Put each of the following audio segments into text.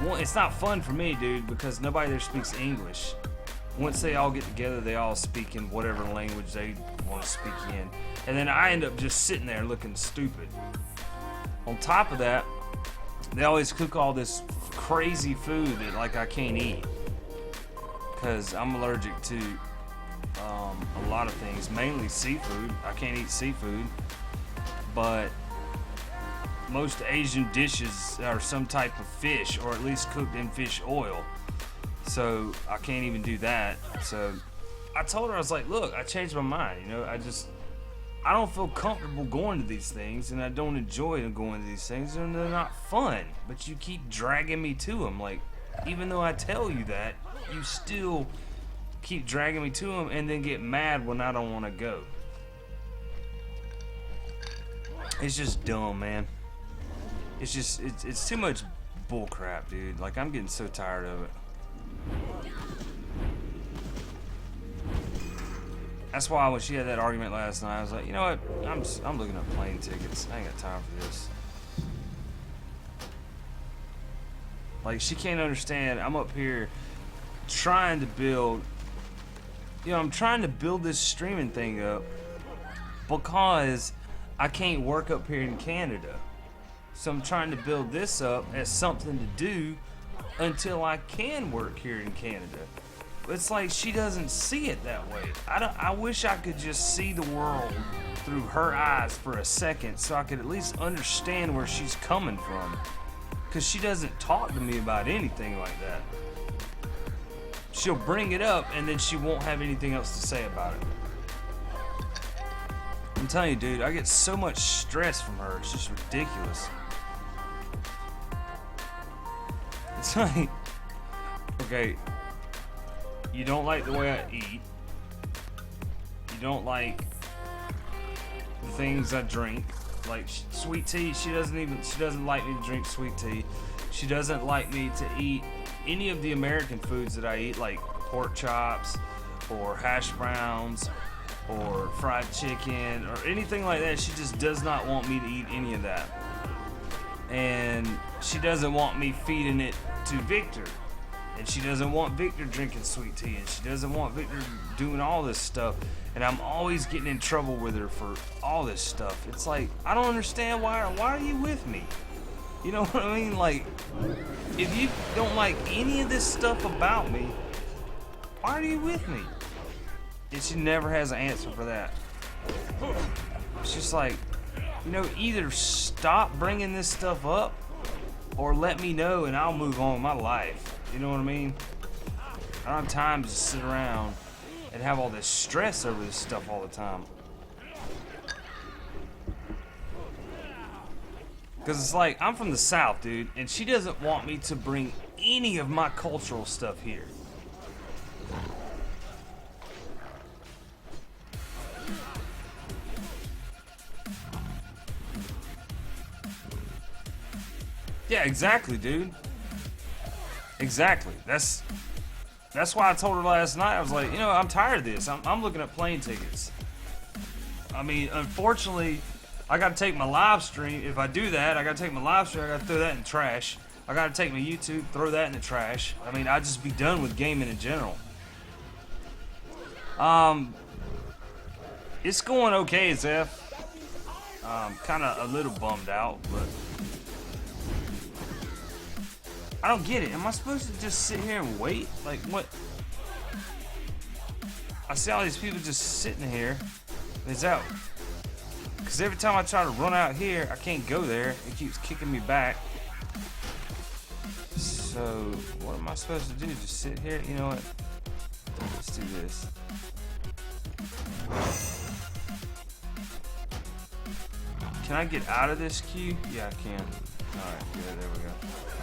Well, it's not fun for me, dude, because nobody there speaks English. Once they all get together, they all speak in whatever language they want to speak in. And then I end up just sitting there looking stupid. On top of that, they always cook all this crazy food that like I can't eat. Because I'm allergic to a lot of things, mainly seafood. I can't eat seafood. But most Asian dishes are some type of fish, or at least cooked in fish oil. So I can't even do that. So I told her, I was like, look, I changed my mind. You know, I don't feel comfortable going to these things, and I don't enjoy going to these things, and they're not fun. But you keep dragging me to them. Like, even though I tell you that, you still keep dragging me to them, and then get mad when I don't want to go. It's just dumb, man. It's just, it's too much bull crap, dude. Like, I'm getting so tired of it. That's why when she had that argument last night, I was like, you know what? I'm looking up plane tickets. I ain't got time for this. Like, she can't understand. I'm up here trying to build, you know, I'm trying to build this streaming thing up because I can't work up here in Canada. So I'm trying to build this up as something to do until I can work here in Canada. It's like she doesn't see it that way. I wish I could just see the world through her eyes for a second so I could at least understand where she's coming from. Because she doesn't talk to me about anything like that. She'll bring it up and then she won't have anything else to say about it. I'm telling you, dude, I get so much stress from her. It's just ridiculous. It's like, okay, you don't like the way I eat. You don't like the things I drink. Like sweet tea, she doesn't like me to drink sweet tea. She doesn't like me to eat any of the American foods that I eat, like pork chops or hash browns or fried chicken or anything like that. She just does not want me to eat any of that. And she doesn't want me feeding it to Victor. And she doesn't want Victor drinking sweet tea. And she doesn't want Victor doing all this stuff. And I'm always getting in trouble with her for all this stuff. It's like, I don't understand why are you with me? You know what I mean? Like, if you don't like any of this stuff about me, why are you with me? And she never has an answer for that. It's just like, you know, either stop bringing this stuff up or let me know and I'll move on with my life. You know what I mean? I don't have time to sit around and have all this stress over this stuff all the time. Because it's like, I'm from the South, dude, and she doesn't want me to bring any of my cultural stuff here. Yeah, exactly, dude. Exactly. That's why I told her last night. I was like, you know, I'm tired of this. I'm looking at plane tickets. I mean, unfortunately, I got to take my live stream. If I do that, I got to take my live stream. I got to throw that in the trash. I got to take my YouTube, throw that in the trash. I mean, I'd just be done with gaming in general. It's going okay, Zeph. Kind of a little bummed out, but I don't get it. Am I supposed to just sit here and wait? Like, what? I see all these people just sitting here. It's out. Because every time I try to run out here, I can't go there. It keeps kicking me back. So, what am I supposed to do? Just sit here? You know what? Let's do this. Can I get out of this queue? Yeah, I can. Alright, good. There we go.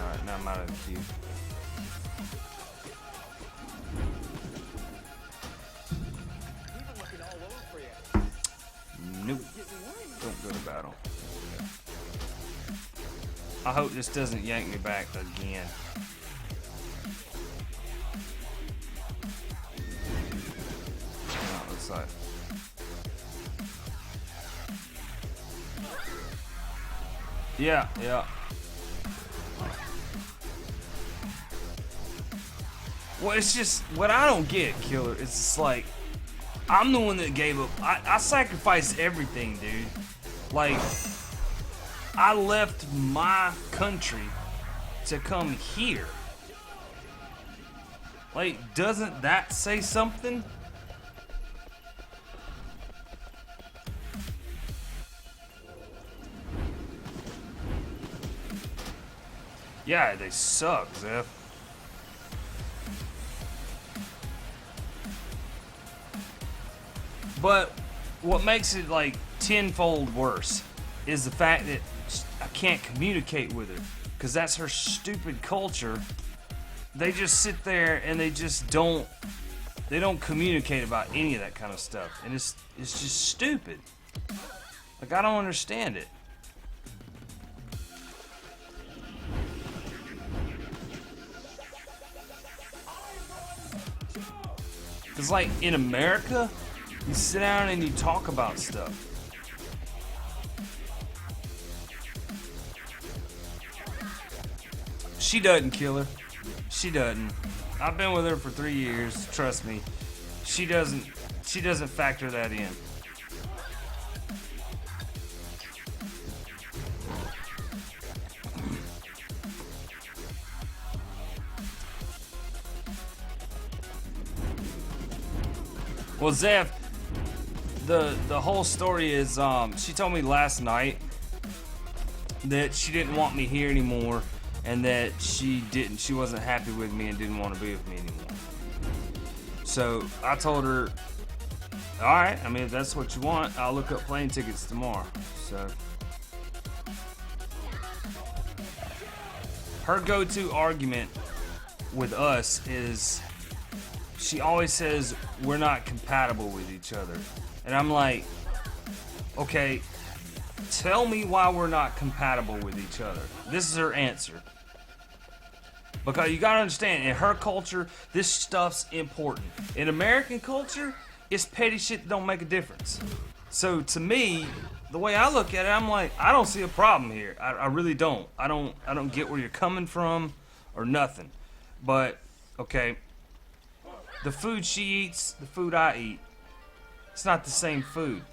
Alright, now I'm out of the queue. Nope. Don't go to battle. I hope this doesn't yank me back again. No, it looks like. Yeah, yeah. Well, it's just what I don't get, Killer. It's just like I'm the one that gave up. I sacrificed everything, dude. Like I left my country to come here. Like, doesn't that say something? Yeah, they suck, Zeph. But what makes it like tenfold worse is the fact that I can't communicate with her, because that's her stupid culture. They just sit there and they don't communicate about any of that kind of stuff, and it's just stupid. Like, I don't understand it. Because, like, in America, you sit down and you talk about stuff. She doesn't, Killer. She doesn't. I've been with her for 3 years. Trust me. She doesn't factor that in. Well, Zeph, the whole story is, she told me last night that she didn't want me here anymore, and that she wasn't happy with me and didn't want to be with me anymore. So I told her, all right, I mean, if that's what you want, I'll look up plane tickets tomorrow. So her go-to argument with us is, she always says we're not compatible with each other. And I'm like, okay, tell me why we're not compatible with each other. This is her answer. Because you gotta understand, in her culture, this stuff's important. In American culture, it's petty shit that don't make a difference. So to me, the way I look at it, I'm like, I don't see a problem here. I really don't. I don't get where you're coming from or nothing. But, okay, the food she eats, the food I eat, it's not the same food.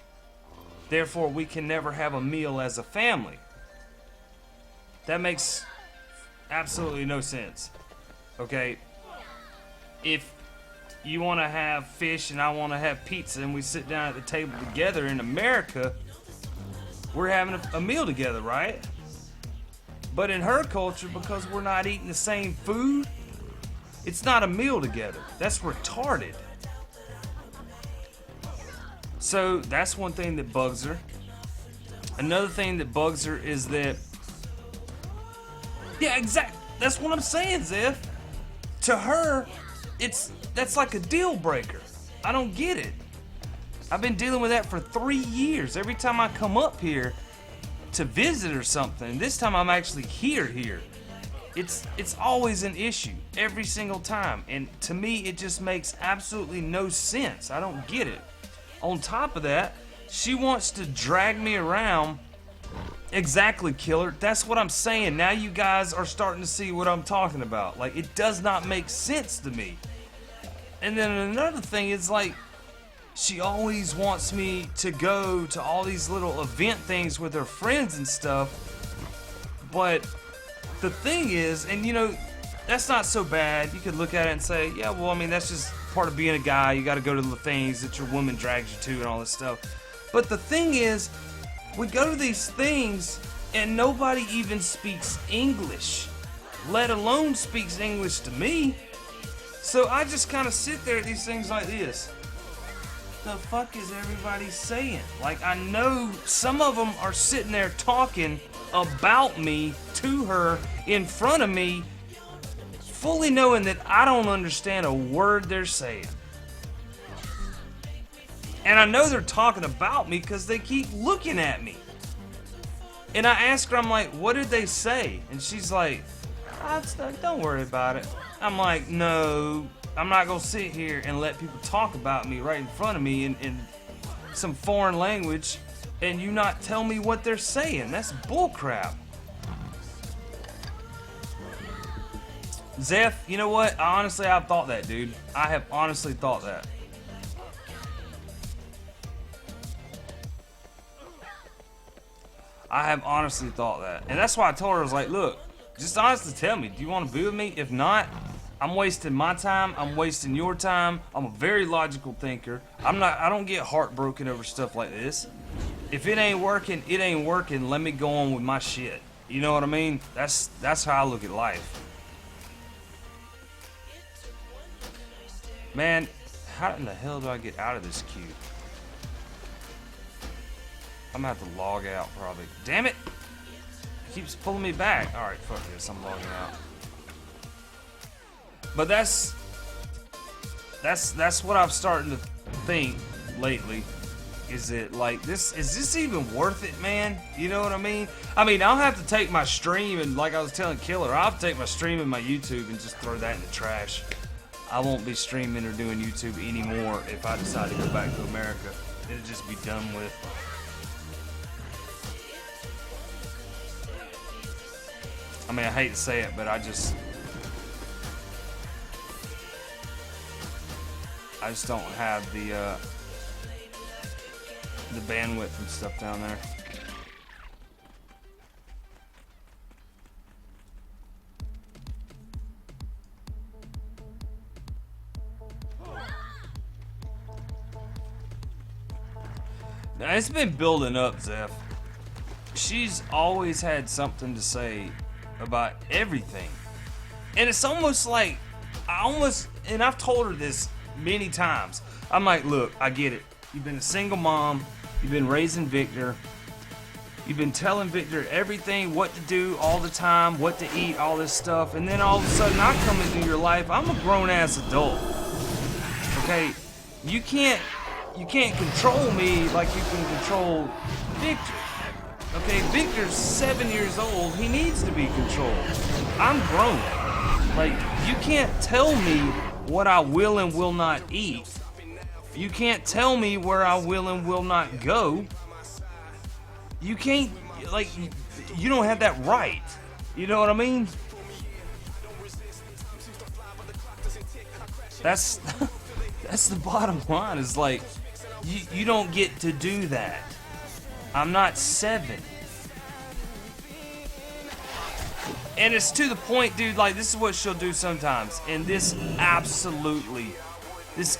Therefore, we can never have a meal as a family. That makes absolutely no sense. Okay? If you want to have fish and I want to have pizza and we sit down at the table together in America, we're having a meal together, right? But in her culture, because we're not eating the same food, it's not a meal together. That's retarded. So that's one thing that bugs her. Another thing that bugs her is that, yeah, exactly. That's what I'm saying, Zeph. To her, that's like a deal breaker. I don't get it. I've been dealing with that for 3 years. Every time I come up here to visit or something, this time I'm actually here. It's always an issue every single time, and to me it just makes absolutely no sense. I don't get it. On top of that, she wants to drag me around. Exactly, Killer. That's what I'm saying. Now you guys are starting to see what I'm talking about. Like, it does not make sense to me. And then another thing is, like, she always wants me to go to all these little event things with her friends and stuff. But the thing is, and you know, that's not so bad. You could look at it and say, yeah, well, I mean, that's just part of being a guy. You got to go to the things that your woman drags you to and all this stuff. But the thing is, we go to these things and nobody even speaks English, let alone speaks English to me. So I just kind of sit there at these things like this. The fuck is everybody saying? Like, I know some of them are sitting there talking about me to her in front of me, fully knowing that I don't understand a word they're saying. And I know they're talking about me because they keep looking at me. And I ask her, I'm like, what did they say? And she's like, don't worry about it. I'm like, no, I'm not going to sit here and let people talk about me right in front of me in some foreign language and you not tell me what they're saying. That's bullcrap. Zeph, you know what? Honestly, I've thought that, dude. I have honestly thought that. I have honestly thought that. And that's why I told her, I was like, look, just honestly tell me, do you want to be with me? If not, I'm wasting my time. I'm wasting your time. I'm a very logical thinker. I don't get heartbroken over stuff like this. If it ain't working, it ain't working. Let me go on with my shit. You know what I mean? That's how I look at life. Man, how in the hell do I get out of this queue? I'm gonna have to log out probably. Damn it! It keeps pulling me back. Alright, fuck this, I'm logging out. But that's what I'm starting to think lately. Is it like this? Is this even worth it, man? You know what I mean? I mean, I'll have to take my stream and, like I was telling Killer, I'll have to take my stream and my YouTube and just throw that in the trash. I won't be streaming or doing YouTube anymore if I decide to go back to America. It'll just be done with. I mean, I hate to say it, but I just don't have the bandwidth and stuff down there. Now, it's been building up, Zeph. She's always had something to say about everything. And it's almost like, and I've told her this many times. I'm like, look, I get it. You've been a single mom. You've been raising Victor. You've been telling Victor everything, what to do all the time, what to eat, all this stuff. And then all of a sudden I come into your life. I'm a grown-ass adult. Okay? You can't control me like you can control Victor. Okay, Victor's 7 years old. He needs to be controlled. I'm grown. Like, you can't tell me what I will and will not eat. You can't tell me where I will and will not go. You can't, like, you don't have that right. You know what I mean? That's the bottom line, is like, you don't get to do that. I'm not 7. And it's to the point, dude, like, this is what she'll do sometimes. And this absolutely is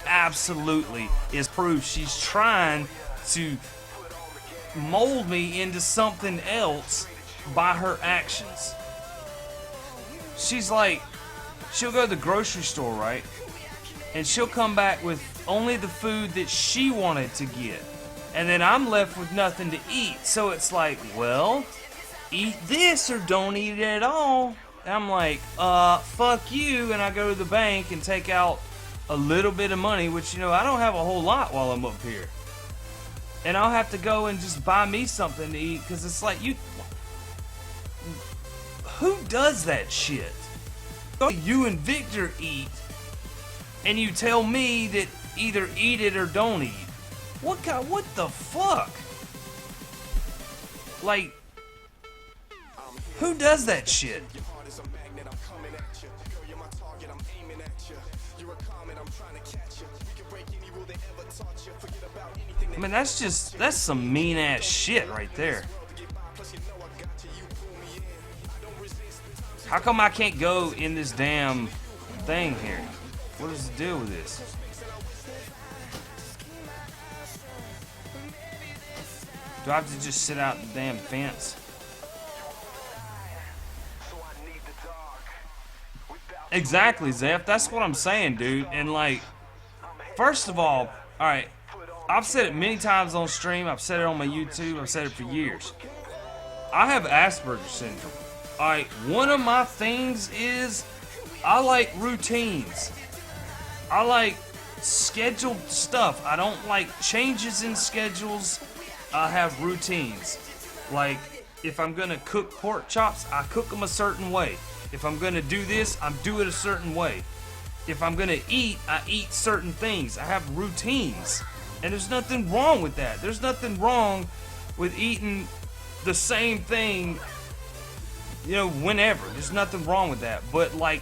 proof she's trying to mold me into something else by her actions. She's like, she'll go to the grocery store, right? And she'll come back with only the food that she wanted to get. And then I'm left with nothing to eat. So it's like, well, eat this or don't eat it at all. And I'm like, fuck you. And I go to the bank and take out a little bit of money, which, you know, I don't have a whole lot while I'm up here. And I'll have to go and just buy me something to eat, because it's like, who does that shit? You and Victor eat, and you tell me that either eat it or don't eat. What the fuck? Like, who does that shit? I mean, that's some mean ass shit right there. How come I can't go in this damn thing here? What is the deal with this? Do I have to just sit out the damn fence? Exactly, Zeph. That's what I'm saying, dude. And like, first of all, alright, I've said it many times on stream. I've said it on my YouTube. I've said it for years. I have Asperger's syndrome. Alright, one of my things is I like routines. I like scheduled stuff. I don't like changes in schedules. I have routines. Like, if I'm gonna cook pork chops, I cook them a certain way. If I'm gonna do this, I do it a certain way. If I'm gonna eat, I eat certain things. I have routines. And there's nothing wrong with that. There's nothing wrong with eating the same thing, you know, whenever. There's nothing wrong with that. But like,